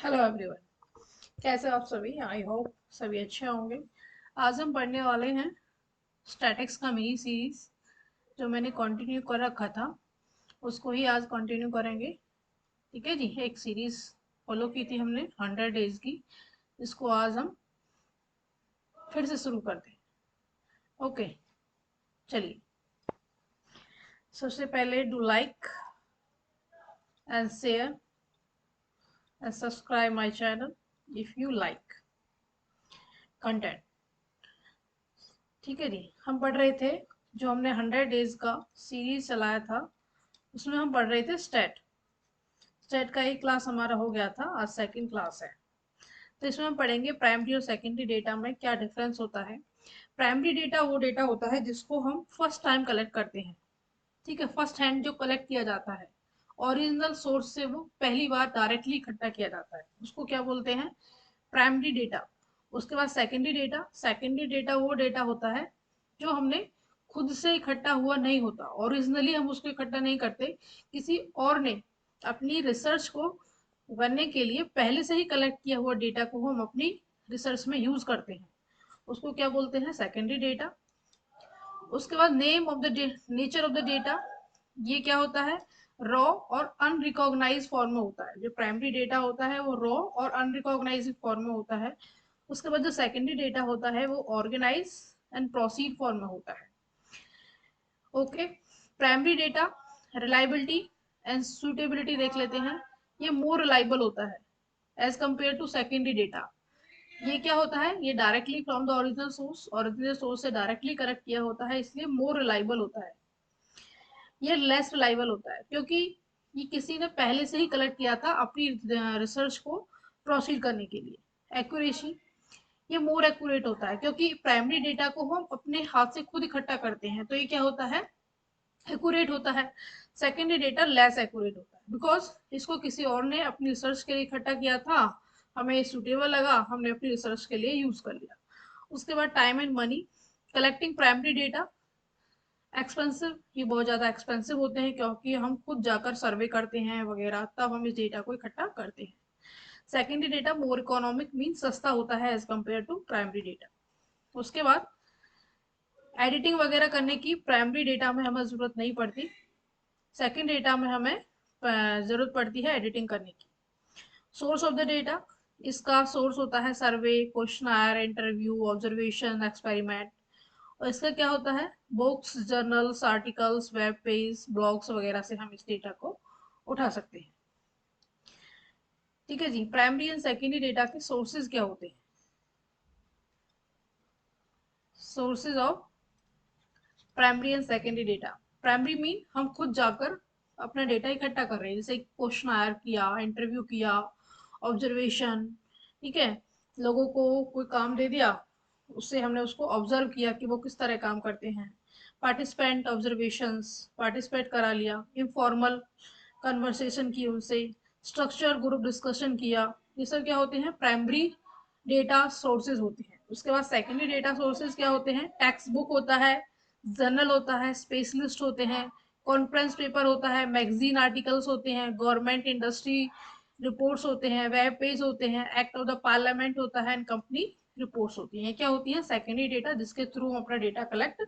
Hello everyone. कैसे हो आप सभी? आई होप सभी अच्छे होंगे। आज हम पढ़ने वाले हैं स्टैटिक्स का मिनी सीरीज जो मैंने कंटिन्यू कर रखा था, उसको ही आज कंटिन्यू करेंगे। ठीक है जी, एक सीरीज फॉलो की थी हमने 100 डेज की, इसको आज हम फिर से शुरू करते हैं। ओके, चलिए। सबसे पहले do like and share and subscribe my channel if you like content. ठीक है जी, हम पढ़ रहे थे, जो हमने 100 डेज का सीरीज चलाया था उसमें हम पढ़ रहे थे स्टेट। स्टेट का एक क्लास हमारा हो गया था, आज सेकंड क्लास है। तो इसमें हम पढ़ेंगे प्राइमरी और सेकेंडरी डेटा में क्या डिफरेंस होता है। प्राइमरी डेटा वो डेटा होता है जिसको हम फर्स्ट टाइम कलेक्ट करते हैं। ठीक है, फर्स्ट हैंड जो कलेक्ट किया जाता है, ओरिजिनल सोर्स से वो पहली बार डायरेक्टली इकट्ठा किया जाता है, उसको क्या बोलते हैं? Primary data. उसके बाद सेकेंडरी डेटा। सेकेंडरी डेटा वो डेटा होता है जो हमने खुद से इकट्ठा हुआ नहीं होता, ओरिजिनली हम उसको इकट्ठा नहीं करते, किसी और ने अपनी रिसर्च को करने के लिए पहले से ही कलेक्ट किया हुआ डेटा को हम अपनी रिसर्च में यूज करते हैं, उसको क्या बोलते हैं? Secondary data. उसके बाद name of the nature of the data, ये क्या होता है? रॉ और अनरिकॉग्नाइज फॉर्म में होता है। जो प्राइमरी डेटा होता है वो रॉ और अनरिकॉग्नाइज फॉर्म में होता है। उसके बाद जो सेकेंडरी डेटा होता है वो ऑर्गेनाइज एंड प्रोसीड फॉर्म में होता है। Okay, primary data reliability and suitability देख लेते हैं। ये मोर रिलायबल होता है as compared to secondary data. ये क्या होता है? ये directly from the original source से डायरेक्टली कलेक्ट किया होता है, इसलिए मोर रिलायबल होता है। ये लेस रिलायबल होता है क्योंकि ये किसी ने पहले से ही कलेक्ट किया था अपनी रिसर्च को प्रोसीड करने के लिए। एक्यूरेसी, ये मोर एक्यूरेट होता है क्योंकि प्राइमरी डेटा को हम अपने हाथ से खुद इकट्ठा करते हैं, तो ये क्या होता है? एक्यूरेट होता है। सेकेंडरी डेटा लेस एक्यूरेट होता है बिकॉज इसको किसी और ने अपनी रिसर्च के लिए इकट्ठा किया था, हमें सुटेबल लगा, हमने अपनी रिसर्च के लिए यूज कर लिया। उसके बाद time and money. Collecting primary data expensive, ये बहुत ज़्यादा एक्सपेंसिव होते हैं क्योंकि हम खुद जाकर सर्वे करते हैं वगैरह, तब हम इस डेटा को इकट्ठा करते हैं। Secondary data more economic, mean सस्ता होता है as compare to primary data. उसके बाद एडिटिंग वगैरह करने की प्राइमरी डेटा में हमें ज़रूरत नहीं पड़ती, सेकेंड डेटा में हमें ज़रूरत पड़ती है एडिटिंग करने की। सोर्स ऑफ द डेटा, इसका सोर्स होता है सर्वे, क्वेश्चनर, इंटरव्यू, ऑब्जर्वेशन, एक्सपेरिमेंट। और इसका क्या होता है? Books, journals, articles, web page, blogs वगैरह से हम इस डेटा को उठा सकते हैं। ठीक है जी, प्राइमरी एंड सेकेंडरी डेटा के सोर्सेज क्या होते हैं? Sources of primary and secondary data. Primary mean हम खुद जाकर अपना डेटा इकट्ठा कर रहे हैं, जैसे क्वेश्चन आयर किया, इंटरव्यू किया, ऑब्जर्वेशन। ठीक है, लोगों को कोई काम दे दिया, उससे हमने उसको ऑब्जर्व किया कि वो किस तरह काम करते हैं। पार्टिसिपेंट ऑब्जर्वेशंस, पार्टिसिपेट करा लिया, इनफॉर्मल कन्वर्सेशन की उनसे, स्ट्रक्चर ग्रुप डिस्कशन किया। ये सब क्या होते हैं? प्राइमरी डेटा सोर्सेज होते हैं। उसके बाद सेकेंडरी डेटा सोर्सेज क्या होते हैं? टेक्स्ट बुक होता है, जर्नल होता है, स्पेशलिस्ट होते हैं, कॉन्फ्रेंस पेपर होता है, मैगजीन आर्टिकल्स होते हैं, गवर्नमेंट इंडस्ट्री रिपोर्ट्स होते हैं, वेब पेज होते हैं, एक्ट ऑफ द पार्लियामेंट होता है, एंड कंपनी रिपोर्ट्स होती हैं। क्या होती है? सेकेंडरी डेटा, जिसके थ्रू हम अपना डेटा कलेक्ट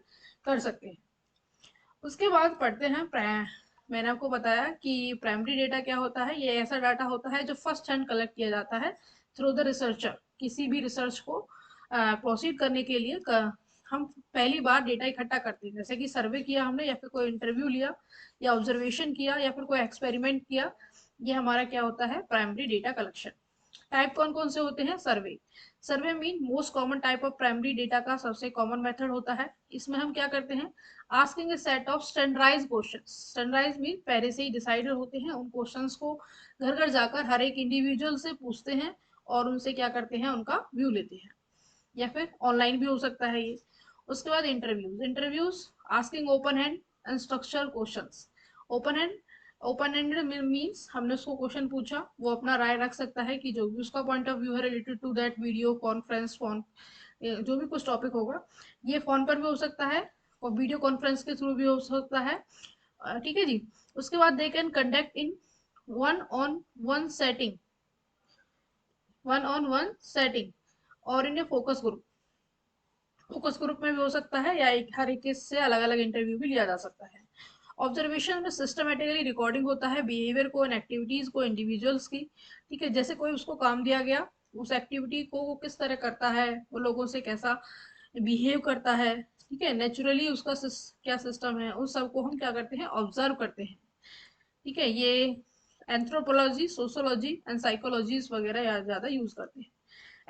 कर सकते हैं। उसके बाद पढ़ते हैं मैंने आपको बताया कि प्राइमरी डेटा क्या होता है। ये ऐसा डाटा होता है जो फर्स्ट हैंड कलेक्ट किया जाता है थ्रू द रिसर्चर। किसी भी रिसर्च को प्रोसीड करने के लिए हम पहली बार डेटा इकट्ठा करते हैं, जैसे कि सर्वे किया हमने, या फिर कोई इंटरव्यू लिया, या ऑब्जर्वेशन किया, या फिर कोई एक्सपेरिमेंट किया। ये हमारा क्या होता है? Primary data collection. टाइप कौन कौन से होते हैं? Survey. Survey mean most common type of primary data का सबसे कॉमन मेथड होता है। इसमें हम क्या करते हैं? Asking a set of standardise question. Standardise mean पहले से ही डिसाइडेड होते हैं, उन क्वेश्चंस को घर घर जाकर हर एक इंडिविजुअल से पूछते हैं और उनसे क्या करते हैं? उनका व्यू लेते हैं, या फिर ऑनलाइन भी हो सकता है ये। उसके बाद interviews. Interviews asking open hand and structure questions. Open hand, open ended means हमने उसको क्वेश्चन पूछा, वो अपना राय रख सकता है कि जो भी उसका पॉइंट ऑफ व्यू है related to that video conference, phone, जो भी कुछ टॉपिक होगा। ये फोन पर भी हो सकता है और वीडियो कॉन्फ्रेंस के थ्रू भी हो सकता है। ठीक है जी। उसके बाद they can conduct in one on one setting 1-on-1 setting और इन्हें फोकस ग्रुप, फोकस ग्रुप में भी हो सकता है या हर एक से अलग अलग इंटरव्यू भी लिया जा सकता है। ऑब्जर्वेशन में सिस्टमेटिकली रिकॉर्डिंग होता है बिहेवियर को एंड एक्टिविटीज को इंडिविजुअल्स की। ठीक है, जैसे कोई उसको काम दिया गया, उस एक्टिविटी को वो किस तरह करता है, वो लोगों से कैसा बिहेव करता है, ठीक है, नेचुरली उसका क्या सिस्टम है, उस सब को हम क्या करते हैं, ऑब्जर्व करते हैं। ठीक है, ये एंथ्रोपोलॉजी, सोशोलॉजी एंड साइकोलॉजीज वगैरह ज्यादा यूज करते हैं।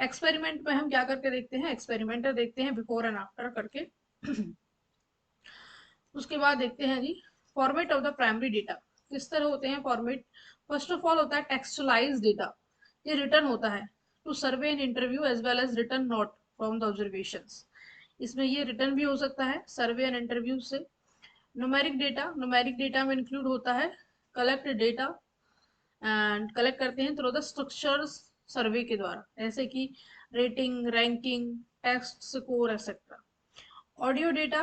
एक्सपेरिमेंट में हम क्या करके देखते हैं, एक्सपेरिमेंटर देखते हैं बिफोर एंड आफ्टर करके। उसके बाद देखते हैं जी format of the primary data, किस तरह होते हैं फॉर्मेट। फर्स्ट ऑफ ऑल होता है टेक्सचुअलाइज डेटा, ये रिटर्न होता है to survey and interview as well as return note from the observations. इसमें ये रिटर्न भी हो सकता है सर्वे एंड इंटरव्यू से। न्यूमेरिक डेटा में इंक्लूड होता है कलेक्ट डेटा एंड कलेक्ट करते हैं थ्रू द स्ट्रक्चर्स सर्वे के द्वारा, जैसे कि rating, ranking, test score etcetera. Audio data,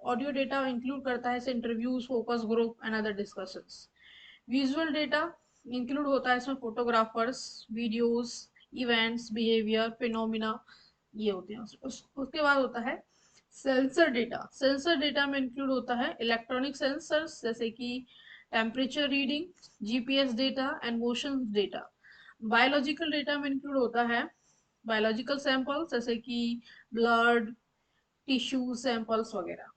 audio data include करता है interviews, focus group and other discussions. Visual data include होता है इसमें photographers, videos, events, behaviour, phenomena, ये होते हैं। उसके बाद होता है सेंसर डेटा। सेंसर डेटा में इंक्लूड होता है इलेक्ट्रॉनिक सेंसर्स जैसे कि temperature reading, GPS data and motion data. Biological data में इंक्लूड होता है बायोलॉजिकल सैंपल्स जैसे कि ब्लड, टिश्यू सैंपल्स वगैरह।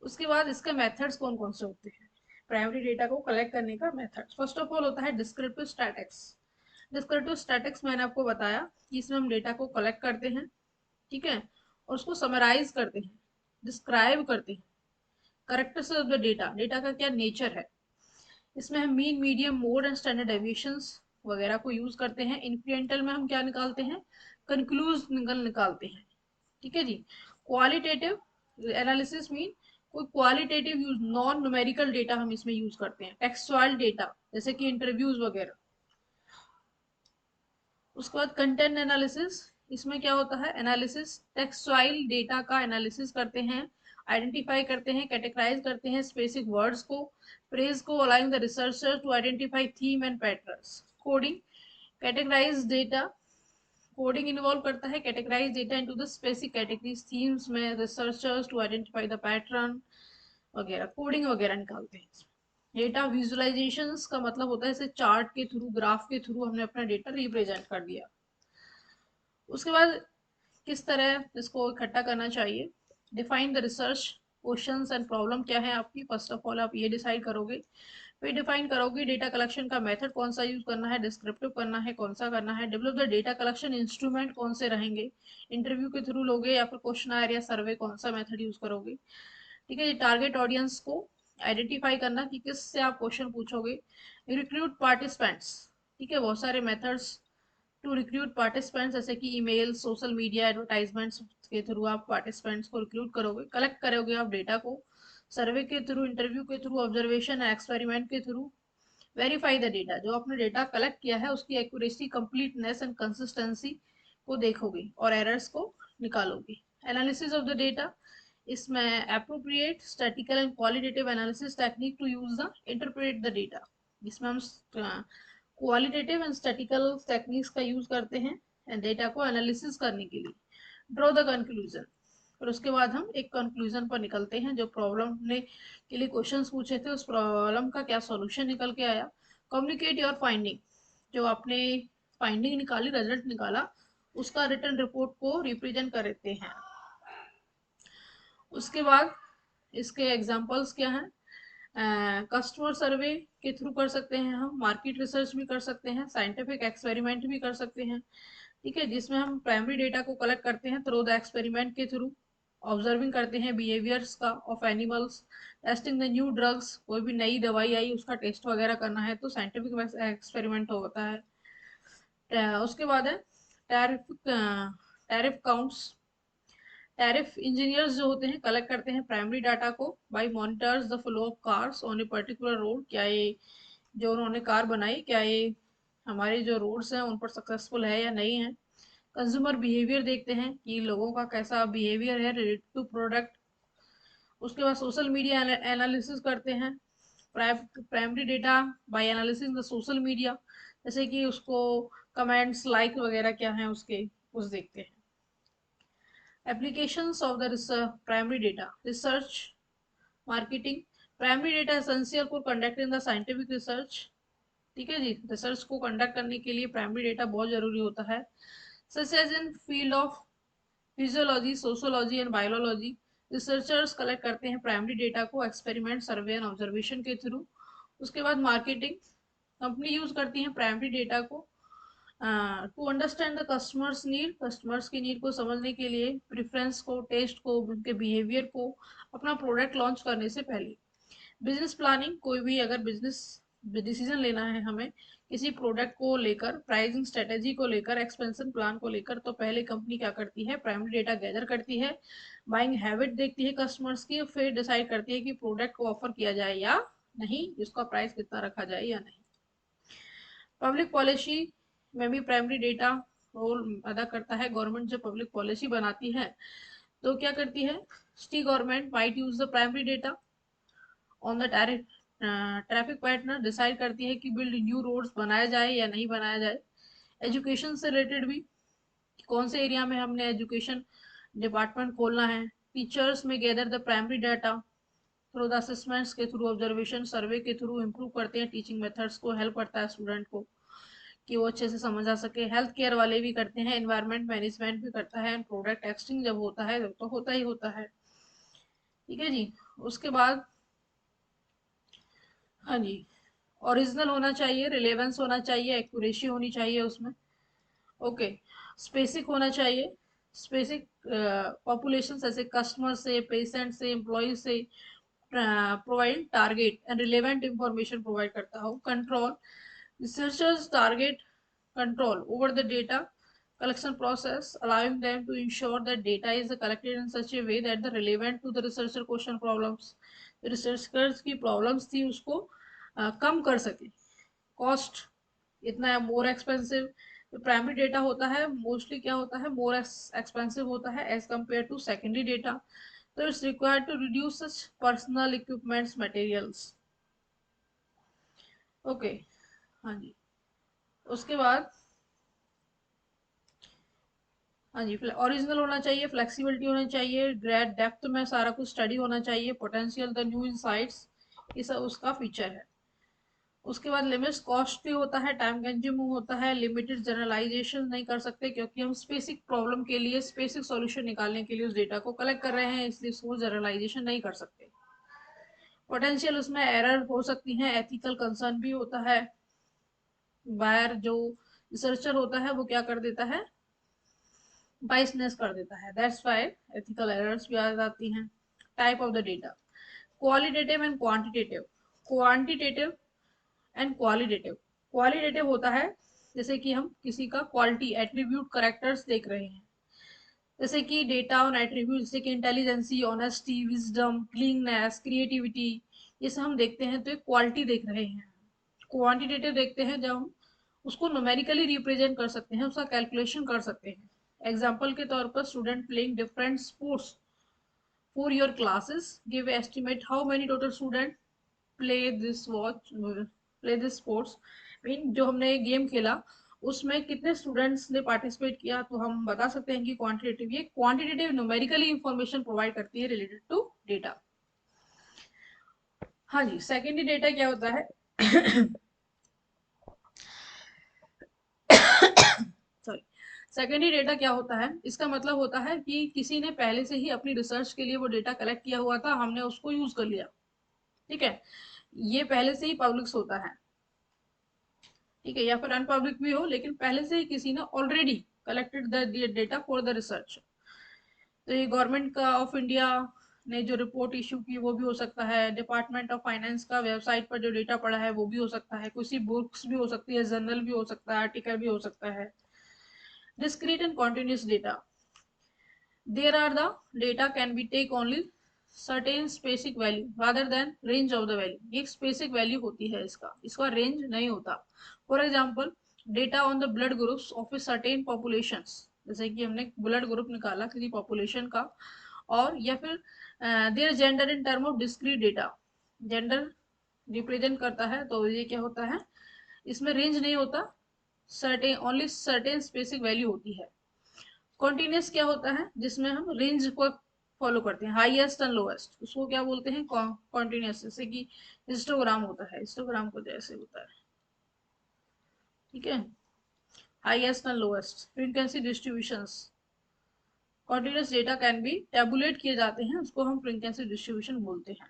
उसके बाद इसके मेथड्स कौन कौन से होते हैं, प्राइमरी डेटा को कलेक्ट करने का मेथड। फर्स्ट ऑफ ऑल होता है डिस्क्रिप्टिव स्टैटिक्स। डिस्क्रिप्टिव स्टैटिक्स मैंने आपको बताया कि इसमें हम डेटा को कलेक्ट करते हैं, ठीक है, और उसको समराइज करते हैं, डिस्क्राइब करते हैं characters of the data, data का क्या नेचर है। इसमें हम mean, medium, mode and standard deviations वगैरह को यूज करते हैं। इंक्रीमेंटल में हम क्या निकालते हैं, कंक्लूज निकालते हैं। ठीक है जी। क्वालिटेटिव एनालिसिस मीन कोई qualitative use, non numerical data हम इसमें यूज करते हैं। टेक्सुअल डेटा जैसे कि इंटरव्यूज वगैरह। उसके बाद कंटेंट एनालिसिस, इसमें क्या होता है, एनालिसिस टेक्सुअल डेटा का एनालिसिस करते हैं, आइडेंटिफाई करते हैं, कैटेगराइज करते हैं स्पेसिफिक वर्ड्स को, फ्रेज को, allowing the researcher to identify theme and patterns. Coding, categorise data, coding involve करता है categorise data into the specific categories themes में researchers to identify the pattern वगैरह, कोडिंग वगैरह निकालते हैं। डेटा विजुअलाइजेशंस का मतलब होता है इसे चार्ट के थ्रू, ग्राफ के थ्रू हमने अपना डेटा रिप्रेजेंट कर दिया। उसके बाद किस तरह इसको इकट्ठा करना चाहिए, define the research questions and problem क्या है आपकी। फर्स्ट ऑफ ऑल आप ये डिसाइड करोगे, फिर डिफाइन करोगे डेटा कलेक्शन का मेथड कौन सा यूज करना है, डिस्क्रिप्टिव करना है कौन सा करना है, develop the data collection instrument कौन से रहेंगे, इंटरव्यू के थ्रू लोगे या फिर क्वेश्चन या सर्वे, कौन सा मेथड यूज करोगे। ठीक है, टारगेट ऑडियंस को आइडेंटिफाई करना कि किस से आप क्वेश्चन पूछोगे। रिक्रूट पार्टिसिपेंट्स, ठीक है, बहुत सारे मेथड्स टू रिक्रूट पार्टिसिपेंट्स जैसे कि ईमेल, सोशल मीडिया, एडवर्टाइजमेंट्स के थ्रू आप पार्टिसिपेंट्स को रिक्रूट करोगे। कलेक्ट करोगे आप डेटा को सर्वे के थ्रू, इंटरव्यू के थ्रू, ऑब्जर्वेशन एंड एक्सपेरिमेंट के थ्रू। वेरीफाई द डेटा, जो आपने डेटा कलेक्ट किया है उसकी एक्यूरेसी, कंप्लीटनेस एंड कंसिस्टेंसी को देखोगे और एरर्स को निकालोगे। एनालिसिस ऑफ द डेटा, इसमें appropriate statical and qualitative analysis technique to use the interpret the data. इसमें हम क्वालिटेटिव एंड स्टैटिकल टेक्निक्स का यूज करते हैं डेटा को एनालिसिस करने के लिए। ड्रॉ द कंक्लूजन, और उसके बाद हम एक कंक्लूजन पर निकलते हैं, जो प्रॉब्लम ने के लिए क्वेश्चंस पूछे थे उस प्रॉब्लम का क्या सॉल्यूशन निकल के आया। कम्युनिकेट योर फाइंडिंग, जो आपने फाइंडिंग निकाली, रिजल्ट निकाला, उसका रिटर्न रिपोर्ट को रिप्रेजेंट करते हैं। उसके बाद इसके एग्जांपल्स क्या हैं, कस्टमर सर्वे के थ्रू कर सकते हैं हम, मार्केट रिसर्च भी कर सकते हैं, साइंटिफिक एक्सपेरिमेंट भी कर सकते हैं। ठीक है, जिसमें हम प्राइमरी डेटा को कलेक्ट करते हैं थ्रू द एक्सपेरिमेंट के थ्रू, ऑब्जर्विंग करते हैं बिहेवियर्स का of animals, testing the new drugs, कोई भी नई दवाई आई उसका टेस्ट वगैरह करना है तो साइंटिफिक एक्सपेरिमेंट होता है। उसके बाद है traffic, traffic counts. Traffic engineers जो होते हैं कलेक्ट करते हैं प्राइमरी डाटा को by monitors the flow of cars on a particular road, क्या ये जो उन्होंने कार बनाई, क्या ये हमारे जो रोड्स हैं उन पर सक्सेसफुल है या नहीं है। कंज्यूमर बिहेवियर देखते हैं कि लोगों का कैसा बिहेवियर है रिलेटेड टू प्रोडक्ट। उसके बाद सोशल मीडिया एनालिसिस करते हैं, primary data bye analysis the social media, जैसे कि उसको कमेंट्स लाइक वगैरह क्या है उसके, उस देखते हैं। Applications of the primary data, research marketing. Primary data essential for conducting the scientific research. ठीक है जी, रिसर्च को कंडक्ट करने के लिए प्राइमरी डेटा बहुत जरूरी होता है। Such as in field of physiology, sociology and biology, researchers collect करते हैं प्राइमरी डेटा को एक्सपेरिमेंट, सर्वे एंड ऑब्जर्वेशन के थ्रू। उसके बाद मार्केटिंग, कंपनी यूज करती है प्राइमरी डेटा को to understand the customers need, customers की नीड को समझने के लिए, प्रेफरेंस को, टेस्ट को, उनके बिहेवियर को, अपना प्रोडक्ट लॉन्च करने से पहले। बिजनेस प्लानिंग, कोई भी अगर बिजनेस डिसीजन लेना है हमें किसी प्रोडक्ट को लेकर, प्राइसिंग स्ट्रेटेजी को लेकर, एक्सपेंशन प्लान को लेकर, तो पहले कंपनी क्या करती है, प्राइमरी डेटा गैदर करती है, बाइंग हैबिट देखती है कस्टमर्स की, फिर डिसाइड करती है कि प्रोडक्ट को ऑफर किया जाए या नहीं, जिसका प्राइस कितना रखा जाए या नहीं। पब्लिक पॉलिसी में भी प्राइमरी डेटा रोल अदा करता है। गवर्नमेंट जब पब्लिक पॉलिसी बनाती है तो क्या करती है, city government might use the primary data on the traffic pattern, decide करती है कि बिल्ड न्यू रोड्स बनाया जाए या नहीं बनाया जाए। एजुकेशन से रिलेटेड भी, कौन से एरिया में हमने एजुकेशन डिपार्टमेंट खोलना है। टीचर्स में gather the primary data through the assessments के थ्रू, ऑब्जर्वेशन सर्वे के थ्रू इम्प्रूव करते हैं टीचिंग मेथड्स को, हेल्प करता है स्टूडेंट को कि वो अच्छे से समझ आ सके। हेल्थ केयर वाले भी करते हैं, एनवायरमेंट मैनेजमेंट भी करता है, प्रोडक्ट टेस्टिंग जब होता है तो होता ही होता है। ठीक है जी, उसके बाद हाँ जी, ओरिजिनल होना चाहिए, रिलेवेंस होना चाहिए, एक्यूरेसी होनी चाहिए उसमें। ओके, स्पेसिफिक होना चाहिए, स्पेसिफिक पॉपुलेशन जैसे कस्टमर से, पेशेंट से, एम्प्लॉय से provide target and relevant information provide करता हो। Control, researchers target control over the data collection process, allowing them to ensure that data is collected in such a way that the relevant to the researcher question problems, researchers की problems थी उसको कम कर सके। Cost, इतना more expensive, जो primary data होता है mostly क्या होता है, मोर एक्सपेंसिव होता है as compare to secondary data, तो it's required to reduce such personal equipments materials. Okay, हाँ जी, उसके बाद हाँ जी, ओरिजिनल होना चाहिए, फ्लेक्सिबिलिटी होनी चाहिए, ग्रेड डेप्थ में सारा कुछ स्टडी होना चाहिए, पोटेंशियल द न्यू इनसाइट्स, ये सब उसका फीचर है। उसके बाद लिमिट्स, कॉस्टली होता है, टाइम कंज्यूमिंग होता है, लिमिटेड जनरलाइजेशन नहीं कर सकते क्योंकि हम स्पेसिफिक प्रॉब्लम के लिए स्पेसिफिक सॉल्यूशन निकालने के लिए उस डेटा को कलेक्ट कर रहे हैं, इसलिए उसको जनरलाइजेशन नहीं कर सकते। पोटेंशियल, उसमें एरर हो सकती है, एथिकल कंसर्न भी होता है, बायर जो रिसर्चर होता है वो क्या कर देता है, बाइसनेस कर देता है, दैट्स व्हाई एथिकल एरर्स भी आ जाती हैं। Type of the data, qualitative and quantitative, quantitative and qualitative. Qualitative होता है जैसे कि हम किसी का क्वालिटी एट्रीब्यूट करेक्टर्स देख रहे हैं, जैसे कि डेटा ऑन एट्रीब्यूट, जैसे कि intelligency, honesty, wisdom, cleanness, creativity, ये सब हम देखते हैं तो एक क्वालिटी देख रहे हैं। क्वांटिटेटिव देखते हैं जब हम उसको न्यूमेरिकली रिप्रेजेंट कर सकते हैं, उसका कैलकुलेशन कर सकते हैं। एग्जाम्पल के तौर पर student playing different sports for your classes, give estimate how many total student play this watch play this sports, mean जो हमने गेम खेला उसमें कितने स्टूडेंट्स ने पार्टिसिपेट किया, तो हम बता सकते हैं कि क्वांटिटेटिव, ये क्वांटिटेटिव न्यूमेरिकली इंफॉर्मेशन प्रोवाइड करती है रिलेटेड टू डेटा। हाँ जी, सेकेंडरी डेटा क्या होता है सॉरी, सेकेंडरी डेटा क्या होता है, इसका मतलब होता है कि किसी ने पहले से ही अपनी रिसर्च के लिए वो डेटा कलेक्ट किया हुआ था, हमने उसको यूज कर लिया। ठीक है, ये पहले से ही पब्लिक होता है। ठीक है, या फिर अनपब्लिक भी हो लेकिन पहले से ही किसी ने already collected the data for the research. तो ये गवर्नमेंट का ऑफ इंडिया ने जो रिपोर्ट इशू की वो भी हो सकता है, डिपार्टमेंट ऑफ फाइनेंस का वेबसाइट पर जो डेटा पड़ा है वो भी हो सकता है, किसी बुक्स भी हो सकती है, जर्नल भी हो सकता है, आर्टिकल भी हो सकता है। Discrete and continuous data, there are the data can be take only certain specific value rather than range of the value, ये स्पेसिफिक वैल्यू होती है इसका, इसका रेंज नहीं होता। For example, data on the blood groups of a certain populations, जैसे कि हमने ब्लड ग्रुप निकाला किसी पॉपुलेशन का, और या फिर their gender in term of discrete data, gender represent करता है तो ये क्या होता है, इसमें रेंज नहीं होता, सर्टेन स्पेसिफिक वैल्यू होती है। कॉन्टिन्यूस क्या होता है, जिसमें हम रेंज को फॉलो करते हैं, हाईएस्ट एंड लोएस्ट, उसको क्या बोलते हैं, कॉन्टिन्यूस। जैसे कि हिस्टोग्राम होता है, हिस्टोग्राम को जैसे होता है, ठीक है, highest and lowest. Frequency distributions, continuous data can B tablet किए जाते हैं, उसको हम फ्रीक्वेंसी डिस्ट्रीब्यूशन बोलते हैं।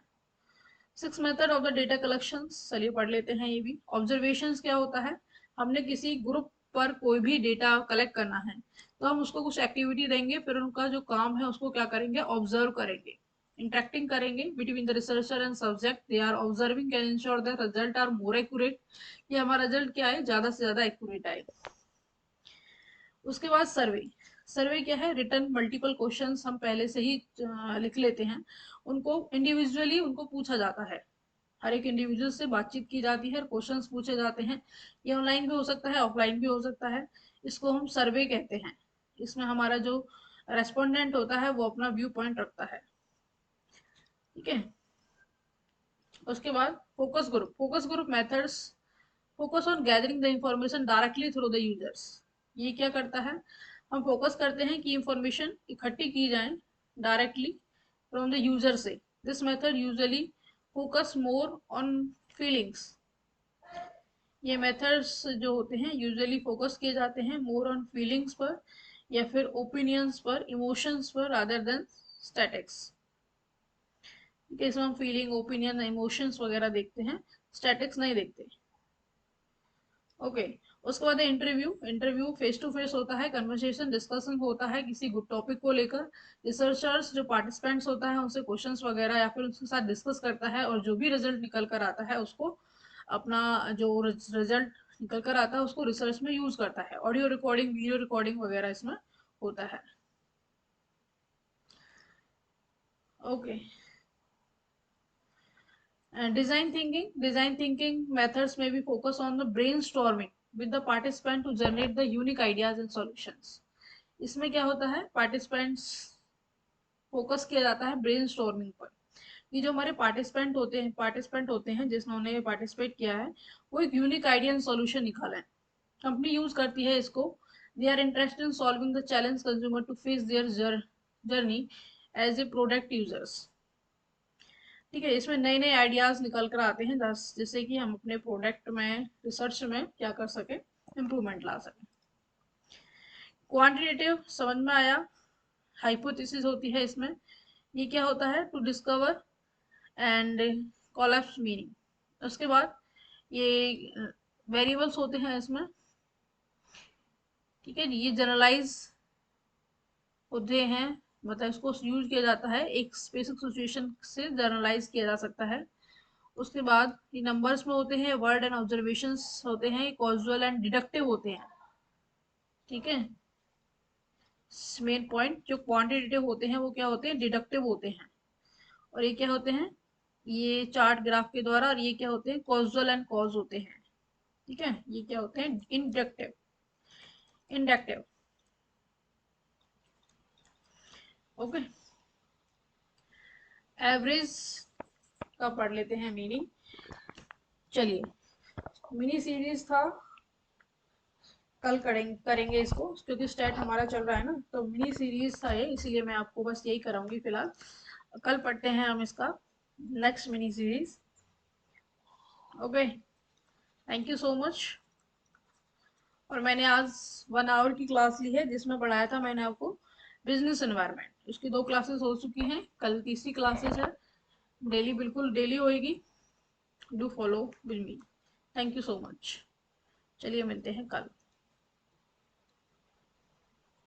Six method of the data collection, चलिए पढ़ लेते हैं ये भी। ऑब्जर्वेशंस क्या होता है, हमने किसी ग्रुप पर कोई भी डेटा कलेक्ट करना है तो हम उसको कुछ एक्टिविटी देंगे, फिर उनका जो काम है उसको क्या करेंगे, ऑब्जर्व करेंगे, इंटरेक्टिंग करेंगे between the researcher and subject. They are observing can ensure the result are more accurate, कि हमारा रिजल्ट क्या है, ज्यादा से ज्यादा एक्यूरेट आए। उसके बाद सर्वे। सर्वे क्या है, रिटर्न मल्टीपल क्वेश्चंस हम पहले से ही लिख लेते हैं, उनको इंडिविजुअली उनको पूछा जाता है, हर एक इंडिविजुअल से बातचीत की जाती है, क्वेश्चंस पूछे जाते हैं। ये ऑनलाइन भी हो सकता है, ऑफलाइन भी हो सकता है, इसको हम सर्वे कहते हैं। इसमें हमारा जो रेस्पोंडेंट होता है वो अपना व्यू पॉइंट रखता है, ठीक है। उसके बाद focus group. Focus group methods focus on gathering the information directly through the users. ये क्या करता है, हम फोकस करते हैं कि इंफॉर्मेशन इकट्ठी की जाए डायरेक्टली फ्रॉम द यूजर से। This method usually focus more on feelings. ये मेथड्स जो होते हैं यूजुअली फोकस किए जाते हैं मोर ऑन फीलिंग्स पर या फिर ओपिनियंस पर, इमोशंस पर, रादर देन स्टैटिक्स। इसमें हम फीलिंग, ओपिनियन, इमोशंस वगैरह देखते हैं, स्टैटिक्स नहीं देखते। ओके उसके बाद interview. Interview face to face होता है, कन्वर्सेशन, डिस्कशन होता है किसी गुड टॉपिक को लेकर। रिसर्चर्स जो पार्टिसिपेंट्स होता है उनसे क्वेश्चंस वगैरह या फिर उसके साथ डिस्कस करता है, और जो भी रिजल्ट निकल कर आता है उसको अपना जो रिजल्ट निकल कर आता है उसको रिसर्च में यूज करता है। ऑडियो रिकॉर्डिंग, वीडियो रिकॉर्डिंग वगैरह इसमें होता है। Okay design thinking. Design thinking methods में भी focus on the brainstorming with the participant to generate the unique ideas and solutions. इसमें क्या होता है, पार्टिसिपेंट्स फोकस किया जाता है ब्रेन स्टॉर्मिंग पर। ये जो हमारे पार्टिसिपेंट होते हैं जिन्होंने पार्टिसिपेट किया है, वो एक यूनिक आइडिया एंड सॉल्यूशन निकाला है, कंपनी यूज करती है इसको। They are interested in solving the challenge consumer to face their journey as a product users, ठीक है। इसमें नए नए आइडियाज निकल कर आते हैं, जिससे कि हम अपने प्रोडक्ट में, रिसर्च में क्या कर सके, इम्प्रूवमेंट ला सके। क्वांटिटेटिव समझ में आया, हाइपोथेसिस होती है इसमें। ये क्या होता है, to discover and collapse meaning. उसके बाद ये वेरिएबल्स होते हैं इसमें, ठीक है। ये जनरलाइज होते हैं, मतलब इसको यूज किया जाता है एक स्पेसिफिक सिचुएशन से जनरलाइज किया जा सकता है। उसके बाद ये नंबर्स में होते हैं, वर्ड एंड ऑब्जर्वेशंस होते हैं, कॉजुअल एंड डिडक्टिव होते हैं, ठीक है। मेन पॉइंट जो क्वांटिटेटिव होते हैं वो क्या होते हैं, डिडक्टिव होते हैं। और ये क्या होते हैं, ये चार्ट ग्राफ के द्वारा, और ये क्या होते हैं, कॉजुअल एंड कॉज होते हैं, ठीक है। ये क्या होते हैं, इंडक्टिव, इंडक्टिव। ओके एवरेज का पढ़ लेते हैं मीनिंग। चलिए मिनी सीरीज था, कल करेंगे इसको, क्योंकि स्टार्ट हमारा चल रहा है ना, तो मिनी सीरीज था ये, इसीलिए मैं आपको बस यही कराऊंगी फिलहाल। कल पढ़ते हैं हम इसका next mini series. Okay thank you so much. और मैंने आज 1 आवर की क्लास ली है, जिसमें पढ़ाया था मैंने आपको बिजनेस एनवायरनमेंट। उसकी 2 क्लासेस हो चुकी हैं, कल तीसरी क्लासेस है। डेली, बिल्कुल डेली होएगी, do follow with me. Thank you so much. चलिए मिलते हैं कल।